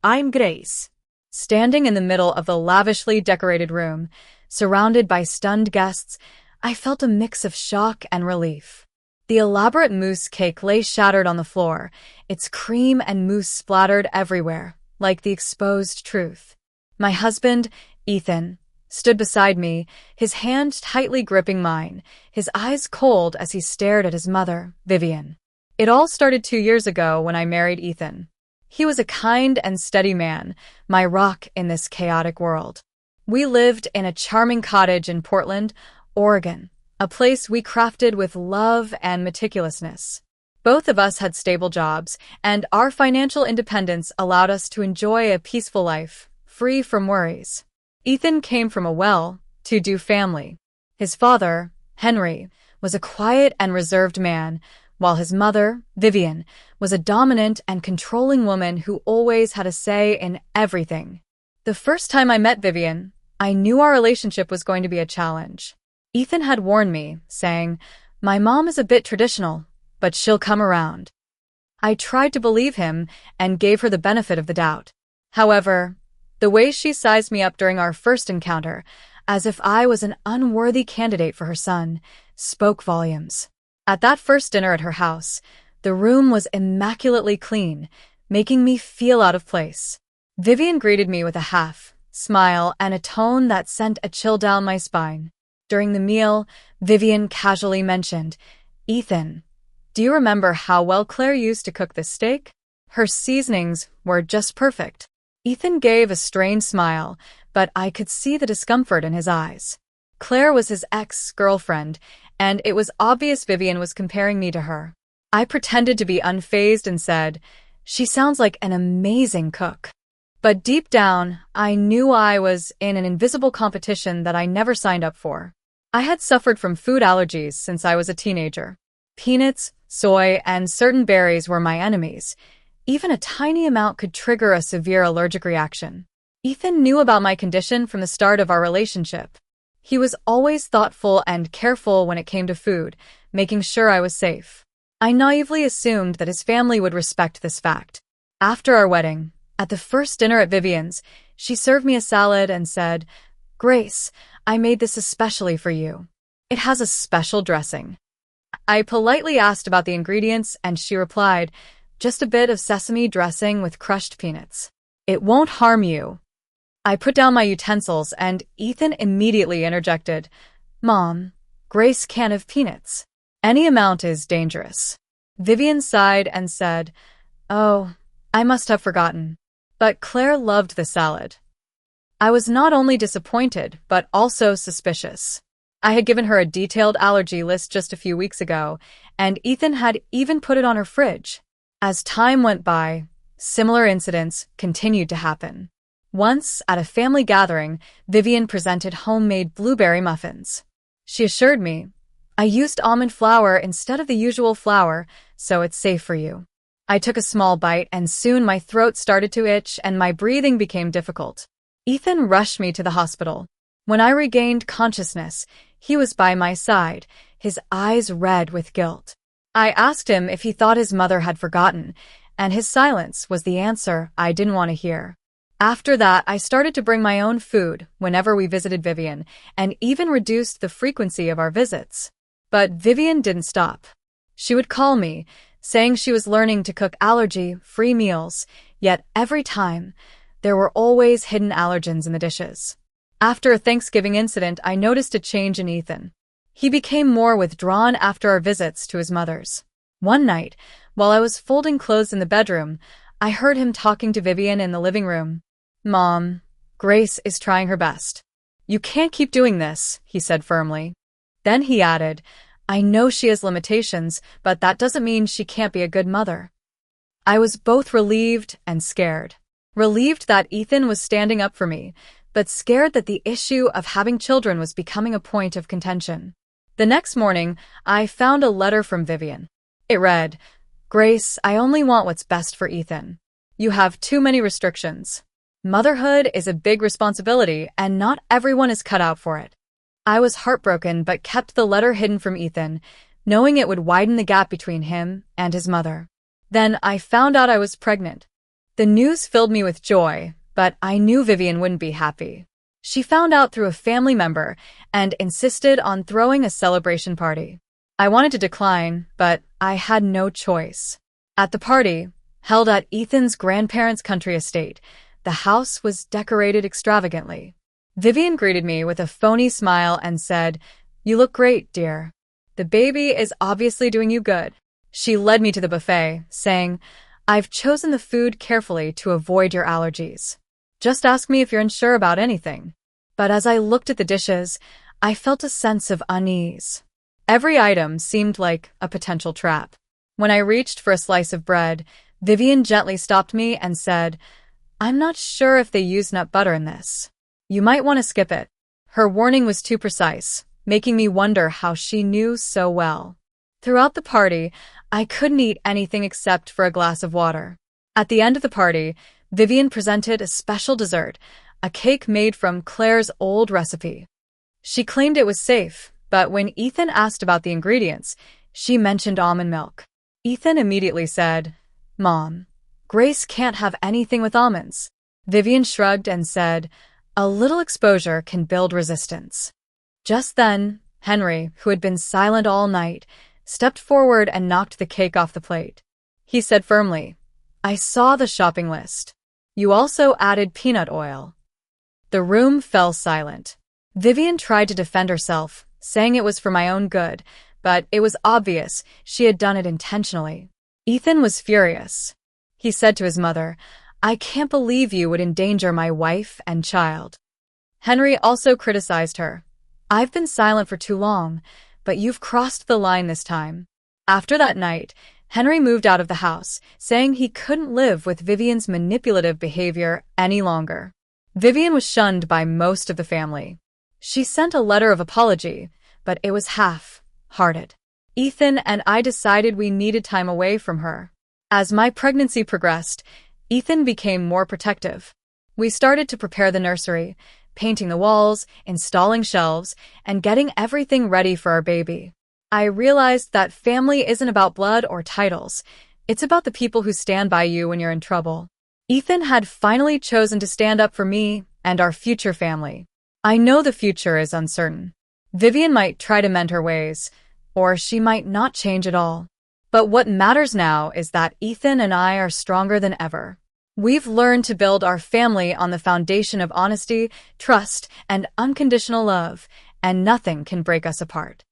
I'm Grace. Standing in the middle of the lavishly decorated room, surrounded by stunned guests, I felt a mix of shock and relief. The elaborate mousse cake lay shattered on the floor, its cream and mousse splattered everywhere, like the exposed truth. My husband, Ethan, stood beside me, his hand tightly gripping mine, his eyes cold as he stared at his mother, Vivian. It all started 2 years ago when I married Ethan. He was a kind and steady man, my rock in this chaotic world. We lived in a charming cottage in Portland, Oregon, a place we crafted with love and meticulousness. Both of us had stable jobs, and our financial independence allowed us to enjoy a peaceful life, free from worries. Ethan came from a well-to-do family. His father, Henry, was a quiet and reserved man, while his mother, Vivian, was a dominant and controlling woman who always had a say in everything. The first time I met Vivian, I knew our relationship was going to be a challenge. Ethan had warned me, saying, "My mom is a bit traditional, but she'll come around." I tried to believe him and gave her the benefit of the doubt. However, the way she sized me up during our first encounter, as if I was an unworthy candidate for her son, spoke volumes. At that first dinner at her house, the room was immaculately clean, making me feel out of place. Vivian greeted me with a half-smile and a tone that sent a chill down my spine. During the meal, Vivian casually mentioned, "Ethan, do you remember how well Claire used to cook this steak? Her seasonings were just perfect." Ethan gave a strained smile, but I could see the discomfort in his eyes. Claire was his ex-girlfriend, and it was obvious Vivian was comparing me to her. I pretended to be unfazed and said, "She sounds like an amazing cook." But deep down, I knew I was in an invisible competition that I never signed up for. I had suffered from food allergies since I was a teenager. Peanuts, soy, and certain berries were my enemies. Even a tiny amount could trigger a severe allergic reaction. Ethan knew about my condition from the start of our relationship. He was always thoughtful and careful when it came to food, making sure I was safe. I naively assumed that his family would respect this fact. After our wedding, at the first dinner at Vivian's, she served me a salad and said, "Grace, I made this especially for you. It has a special dressing." I politely asked about the ingredients, and she replied, "Just a bit of sesame dressing with crushed peanuts. It won't harm you." I put down my utensils, and Ethan immediately interjected, "Mom, Grace can't have peanuts. Any amount is dangerous." Vivian sighed and said, "Oh, I must have forgotten." But Claire loved the salad. I was not only disappointed, but also suspicious. I had given her a detailed allergy list just a few weeks ago, and Ethan had even put it on her fridge. As time went by, similar incidents continued to happen. Once, at a family gathering, Vivian presented homemade blueberry muffins. She assured me, "I used almond flour instead of the usual flour, so it's safe for you." I took a small bite, and soon my throat started to itch and my breathing became difficult. Ethan rushed me to the hospital. When I regained consciousness, he was by my side, his eyes red with guilt. I asked him if he thought his mother had forgotten, and his silence was the answer I didn't want to hear. After that, I started to bring my own food whenever we visited Vivian, and even reduced the frequency of our visits. But Vivian didn't stop. She would call me, saying she was learning to cook allergy-free meals, yet every time, there were always hidden allergens in the dishes. After a Thanksgiving incident, I noticed a change in Ethan. He became more withdrawn after our visits to his mother's. One night, while I was folding clothes in the bedroom, I heard him talking to Vivian in the living room. "Mom, Grace is trying her best. You can't keep doing this," he said firmly. Then he added, "I know she has limitations, but that doesn't mean she can't be a good mother." I was both relieved and scared. Relieved that Ethan was standing up for me, but scared that the issue of having children was becoming a point of contention. The next morning, I found a letter from Vivian. It read, "Grace, I only want what's best for Ethan. You have too many restrictions. Motherhood is a big responsibility, and not everyone is cut out for it." I was heartbroken but kept the letter hidden from Ethan, knowing it would widen the gap between him and his mother. Then I found out I was pregnant. The news filled me with joy, but I knew Vivian wouldn't be happy. She found out through a family member and insisted on throwing a celebration party. I wanted to decline, but I had no choice. At the party, held at Ethan's grandparents' country estate, the house was decorated extravagantly. Vivian greeted me with a phony smile and said, "You look great, dear. The baby is obviously doing you good." She led me to the buffet, saying, "I've chosen the food carefully to avoid your allergies. Just ask me if you're unsure about anything." But as I looked at the dishes, I felt a sense of unease. Every item seemed like a potential trap. When I reached for a slice of bread, Vivian gently stopped me and said, "I'm not sure if they use nut butter in this. You might want to skip it." Her warning was too precise, making me wonder how she knew so well. Throughout the party, I couldn't eat anything except for a glass of water. At the end of the party, Vivian presented a special dessert, a cake made from Claire's old recipe. She claimed it was safe, but when Ethan asked about the ingredients, she mentioned almond milk. Ethan immediately said, "Mom, Grace can't have anything with almonds." Vivian shrugged and said, "A little exposure can build resistance." Just then, Henry, who had been silent all night, stepped forward and knocked the cake off the plate. He said firmly, "I saw the shopping list. You also added peanut oil." The room fell silent. Vivian tried to defend herself, saying it was for my own good, but it was obvious she had done it intentionally. Ethan was furious. He said to his mother, "I can't believe you would endanger my wife and child." Henry also criticized her. "I've been silent for too long, but you've crossed the line this time." After that night, Henry moved out of the house, saying he couldn't live with Vivian's manipulative behavior any longer. Vivian was shunned by most of the family. She sent a letter of apology, but it was half-hearted. Ethan and I decided we needed time away from her. As my pregnancy progressed, Ethan became more protective. We started to prepare the nursery, painting the walls, installing shelves, and getting everything ready for our baby. I realized that family isn't about blood or titles. It's about the people who stand by you when you're in trouble. Ethan had finally chosen to stand up for me and our future family. I know the future is uncertain. Vivian might try to mend her ways, or she might not change at all. But what matters now is that Ethan and I are stronger than ever. We've learned to build our family on the foundation of honesty, trust, and unconditional love, and nothing can break us apart.